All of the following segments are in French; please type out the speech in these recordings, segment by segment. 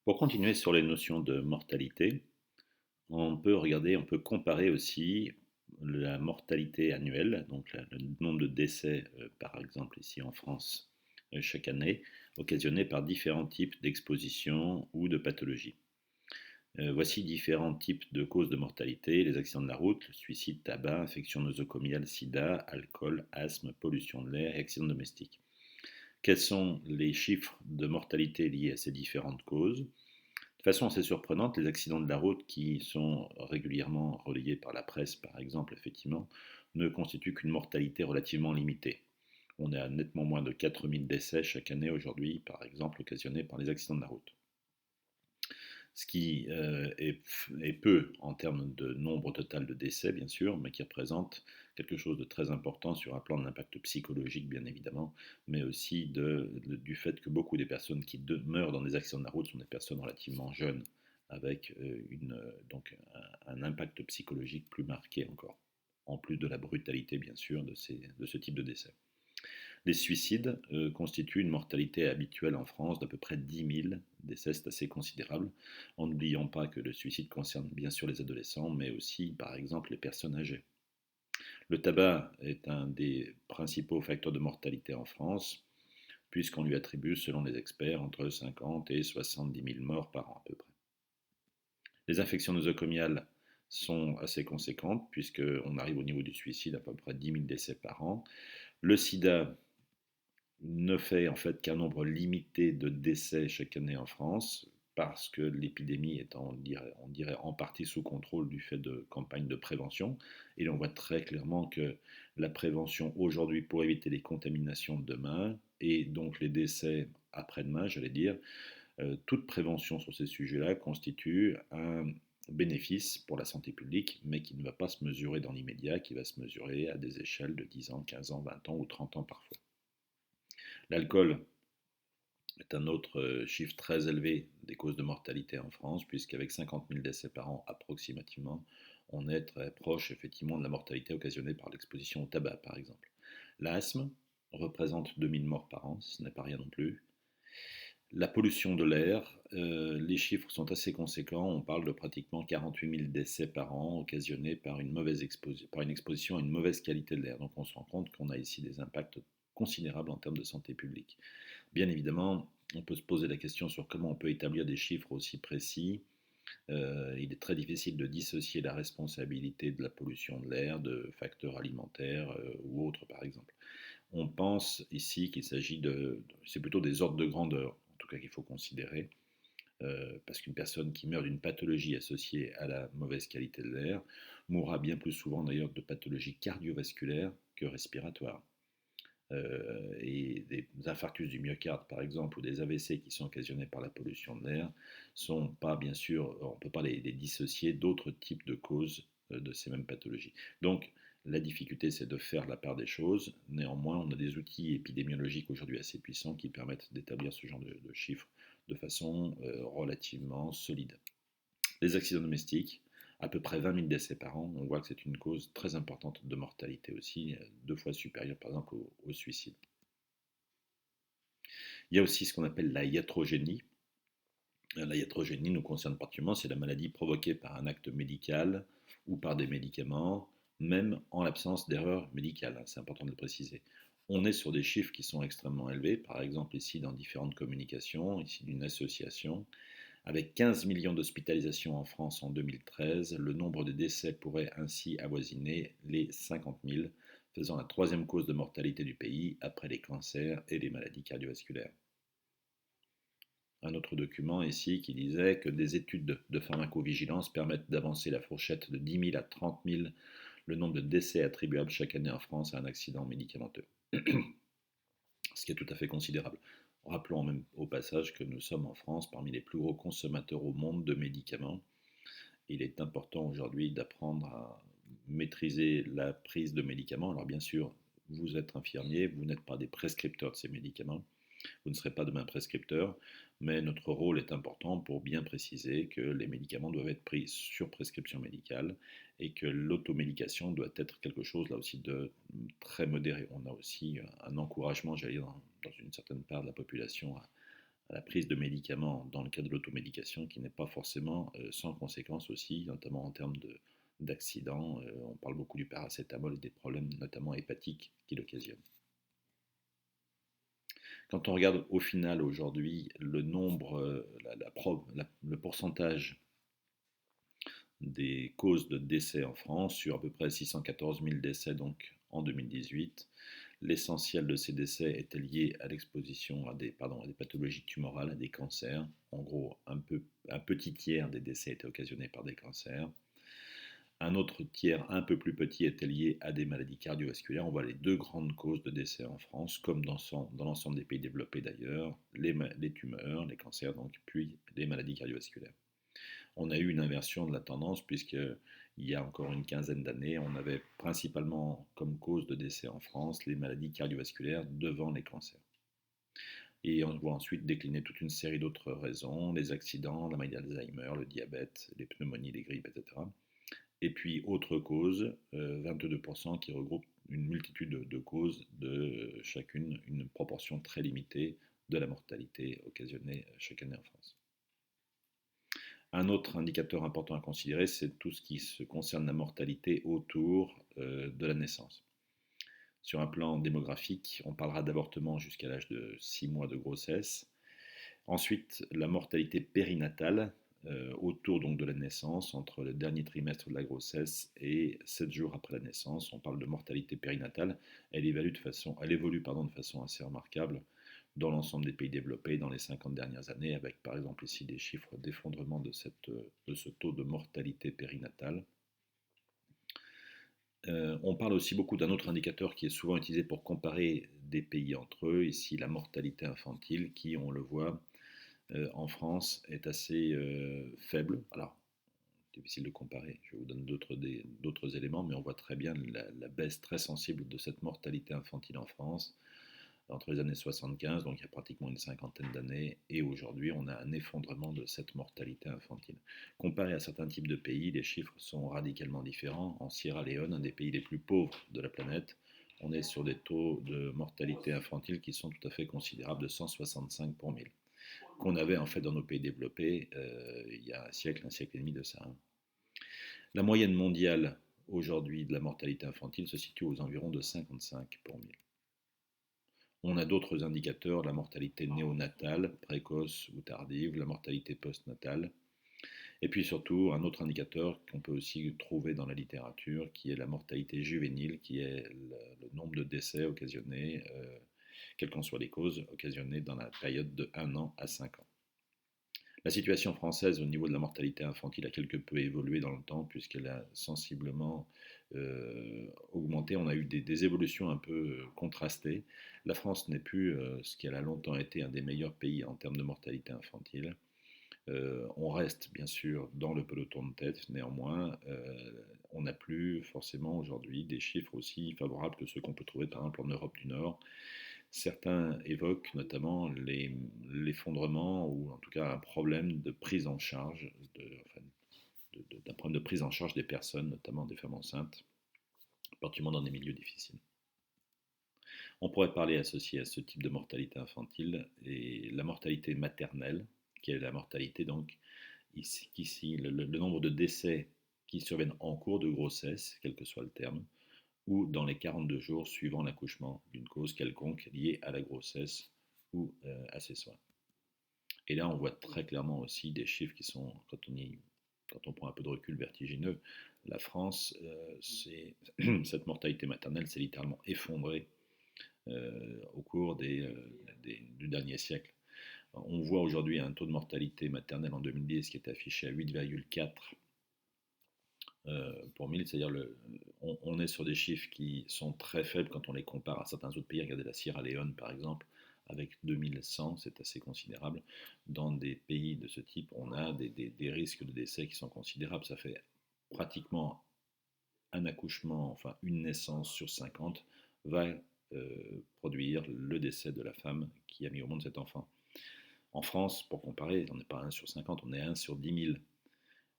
Pour continuer sur les notions de mortalité, on peut comparer aussi la mortalité annuelle, donc le nombre de décès, par exemple ici en France, chaque année, occasionnés par différents types d'expositions ou de pathologies. Voici différents types de causes de mortalité: les accidents de la route, le suicide, tabac, infection nosocomiale, sida, alcool, asthme, pollution de l'air et accidents domestiques. Quels sont les chiffres de mortalité liés à ces différentes causes? De façon assez surprenante, les accidents de la route, qui sont régulièrement relayés par la presse, par exemple, effectivement, ne constituent qu'une mortalité relativement limitée. On est à nettement moins de 4000 décès chaque année aujourd'hui, par exemple, occasionnés par les accidents de la route. Ce qui est peu en termes de nombre total de décès, bien sûr, mais qui représente quelque chose de très important sur un plan de l'impact psychologique, bien évidemment, mais aussi du fait que beaucoup des personnes qui meurent dans des accidents de la route sont des personnes relativement jeunes, avec donc un impact psychologique plus marqué encore, en plus de la brutalité, bien sûr, de ce type de décès. Les suicides constituent une mortalité habituelle en France d'à peu près 10 000 décès, c'est assez considérable, en n'oubliant pas que le suicide concerne bien sûr les adolescents, mais aussi par exemple les personnes âgées. Le tabac est un des principaux facteurs de mortalité en France, puisqu'on lui attribue, selon les experts, entre 50 et 70 000 morts par an à peu près. Les infections nosocomiales sont assez conséquentes, puisqu'on arrive au niveau du suicide à peu près 10 000 décès par an. Le sida ne fait en fait qu'un nombre limité de décès chaque année en France, parce que l'épidémie est, on dirait, en partie sous contrôle du fait de campagnes de prévention. Et on voit très clairement que la prévention aujourd'hui pour éviter les contaminations de demain, et donc les décès après-demain, j'allais dire, toute prévention sur ces sujets-là constitue un bénéfice pour la santé publique, mais qui ne va pas se mesurer dans l'immédiat, qui va se mesurer à des échelles de 10 ans, 15 ans, 20 ans ou 30 ans parfois. L'alcool est un autre chiffre très élevé des causes de mortalité en France, puisqu'avec 50 000 décès par an approximativement, on est très proche effectivement de la mortalité occasionnée par l'exposition au tabac, par exemple. L'asthme représente 2000 morts par an, ce n'est pas rien non plus. La pollution de l'air, les chiffres sont assez conséquents, on parle de pratiquement 48 000 décès par an occasionnés par par une exposition à une mauvaise qualité de l'air. Donc on se rend compte qu'on a ici des impacts considérables en termes de santé publique. Bien évidemment, on peut se poser la question sur comment on peut établir des chiffres aussi précis. Il est très difficile de dissocier la responsabilité de la pollution de l'air de facteurs alimentaires ou autres, par exemple. On pense ici qu'il s'agit c'est plutôt des ordres de grandeur, en tout cas qu'il faut considérer, parce qu'une personne qui meurt d'une pathologie associée à la mauvaise qualité de l'air mourra bien plus souvent d'ailleurs de pathologies cardiovasculaires que respiratoires. Et des infarctus du myocarde, par exemple, ou des AVC qui sont occasionnés par la pollution de l'air, sont pas, bien sûr, on ne peut pas les dissocier d'autres types de causes de ces mêmes pathologies. Donc, la difficulté, c'est de faire la part des choses. Néanmoins, on a des outils épidémiologiques aujourd'hui assez puissants qui permettent d'établir ce genre de chiffres de façon relativement solide. Les accidents domestiques, à peu près 20 000 décès par an, on voit que c'est une cause très importante de mortalité aussi, 2 fois supérieure par exemple au suicide. Il y a aussi ce qu'on appelle la iatrogénie. La iatrogénie nous concerne particulièrement, c'est la maladie provoquée par un acte médical ou par des médicaments, même en l'absence d'erreur médicale, c'est important de le préciser. On est sur des chiffres qui sont extrêmement élevés, par exemple ici dans différentes communications, ici d'une association. Avec 15 millions d'hospitalisations en France en 2013, le nombre de décès pourrait ainsi avoisiner les 50 000, faisant la troisième cause de mortalité du pays après les cancers et les maladies cardiovasculaires. Un autre document ici qui disait que des études de pharmacovigilance permettent d'avancer la fourchette de 10 000 à 30 000 le nombre de décès attribuables chaque année en France à un accident médicamenteux. Ce qui est tout à fait considérable. Rappelons même au passage que nous sommes en France parmi les plus gros consommateurs au monde de médicaments. Il est important aujourd'hui d'apprendre à maîtriser la prise de médicaments. Alors bien sûr, vous êtes infirmier, vous n'êtes pas des prescripteurs de ces médicaments, vous ne serez pas demain prescripteur, mais notre rôle est important pour bien préciser que les médicaments doivent être pris sur prescription médicale et que l'automédication doit être quelque chose là aussi de très modéré. On a aussi un encouragement, j'allais dire, dans une certaine part de la population à la prise de médicaments dans le cadre de l'automédication qui n'est pas forcément sans conséquences aussi, notamment en termes d'accidents. On parle beaucoup du paracétamol et des problèmes notamment hépatiques qu'il occasionne. Quand on regarde au final aujourd'hui le nombre, le pourcentage des causes de décès en France, sur à peu près 614 000 décès donc en 2018, l'essentiel de ces décès était lié à l'exposition à des pathologies tumorales, à des cancers. En gros, un petit tiers des décès étaient occasionnés par des cancers. Un autre tiers un peu plus petit était lié à des maladies cardiovasculaires. On voit les deux grandes causes de décès en France, comme dans l'ensemble des pays développés d'ailleurs, les tumeurs, les cancers, donc, puis les maladies cardiovasculaires. On a eu une inversion de la tendance puisqu'il y a encore une quinzaine d'années, on avait principalement comme cause de décès en France les maladies cardiovasculaires devant les cancers. Et on voit ensuite décliner toute une série d'autres raisons, les accidents, la maladie d'Alzheimer, le diabète, les pneumonies, les grippes, etc. Et puis autre cause, 22% qui regroupe une multitude de causes, de chacune une proportion très limitée de la mortalité occasionnée chaque année en France. Un autre indicateur important à considérer, c'est tout ce qui se concerne la mortalité autour de la naissance. Sur un plan démographique, on parlera d'avortement jusqu'à l'âge de 6 mois de grossesse. Ensuite, la mortalité périnatale, autour donc de la naissance, entre le dernier trimestre de la grossesse et 7 jours après la naissance. On parle de mortalité périnatale. Elle évolue de façon assez remarquable dans l'ensemble des pays développés dans les 50 dernières années, avec par exemple ici des chiffres d'effondrement de ce taux de mortalité périnatale. On parle aussi beaucoup d'un autre indicateur qui est souvent utilisé pour comparer des pays entre eux, ici la mortalité infantile, qui, on le voit, en France est assez faible. Alors, difficile de comparer, je vous donne d'autres éléments, mais on voit très bien la baisse très sensible de cette mortalité infantile en France entre les années 75, donc il y a pratiquement une cinquantaine d'années, et aujourd'hui, on a un effondrement de cette mortalité infantile. Comparé à certains types de pays, les chiffres sont radicalement différents. En Sierra Leone, un des pays les plus pauvres de la planète, on est sur des taux de mortalité infantile qui sont tout à fait considérables, de 165 pour 1000, qu'on avait en fait dans nos pays développés il y a un siècle et demi de ça. La moyenne mondiale aujourd'hui de la mortalité infantile se situe aux environs de 55 pour 1000. On a d'autres indicateurs, la mortalité néonatale, précoce ou tardive, la mortalité postnatale, et puis surtout un autre indicateur qu'on peut aussi trouver dans la littérature, qui est la mortalité juvénile, qui est le nombre de décès occasionnés, quelles qu'en soient les causes, occasionnés dans la période de 1 an à 5 ans. La situation française au niveau de la mortalité infantile a quelque peu évolué dans le temps puisqu'elle a sensiblement augmenté. On a eu des évolutions un peu contrastées. La France n'est plus ce qu'elle a longtemps été un des meilleurs pays en termes de mortalité infantile. On reste bien sûr dans le peloton de tête, néanmoins on n'a plus forcément aujourd'hui des chiffres aussi favorables que ceux qu'on peut trouver par exemple en Europe du Nord. Certains évoquent notamment l'effondrement ou en tout cas un problème de prise en charge, d'un problème de prise en charge des personnes, notamment des femmes enceintes, particulièrement dans des milieux difficiles. On pourrait parler associé à ce type de mortalité infantile et la mortalité maternelle, qui est la mortalité donc ici le nombre de décès qui surviennent en cours de grossesse, quel que soit le terme, ou dans les 42 jours suivant l'accouchement d'une cause quelconque liée à la grossesse ou à ses soins. Et là, on voit très clairement aussi des chiffres qui sont, quand on prend un peu de recul, vertigineux. La France, cette mortalité maternelle s'est littéralement effondrée au cours du dernier siècle. On voit aujourd'hui un taux de mortalité maternelle en 2010 qui est affiché à 8,4 pour 1000, c'est-à-dire on est sur des chiffres qui sont très faibles quand on les compare à certains autres pays. Regardez la Sierra Leone par exemple, avec 2100, c'est assez considérable. Dans des pays de ce type, on a des risques de décès qui sont considérables. Ça fait pratiquement un accouchement, enfin une naissance sur 50 va produire le décès de la femme qui a mis au monde cet enfant. En France, pour comparer, on n'est pas 1 sur 50, on est 1 sur 10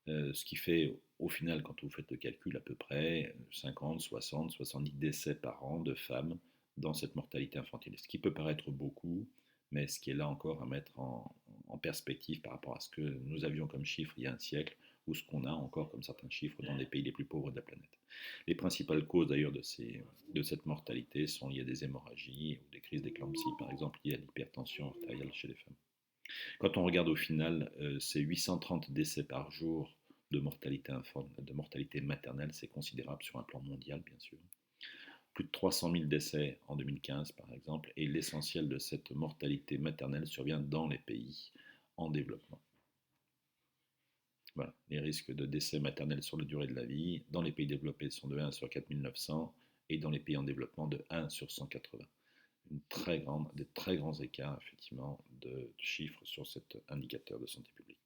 000. Ce qui fait au final, quand vous faites le calcul, à peu près 50, 60, 70 décès par an de femmes dans cette mortalité infantile. Ce qui peut paraître beaucoup, mais ce qui est là encore à mettre en perspective par rapport à ce que nous avions comme chiffre il y a un siècle, ou ce qu'on a encore comme certains chiffres dans les pays les plus pauvres de la planète. Les principales causes d'ailleurs de cette mortalité sont liées à des hémorragies ou des crises d'éclampsie, par exemple liées à l'hypertension artérielle chez les femmes. Quand on regarde au final, c'est 830 décès par jour de mortalité maternelle, c'est considérable sur un plan mondial, bien sûr. Plus de 300 000 décès en 2015, par exemple, et l'essentiel de cette mortalité maternelle survient dans les pays en développement. Voilà. Les risques de décès maternels sur la durée de la vie dans les pays développés sont de 1 sur 4900 et dans les pays en développement de 1 sur 180. Des très grands écarts, effectivement, de chiffres sur cet indicateur de santé publique.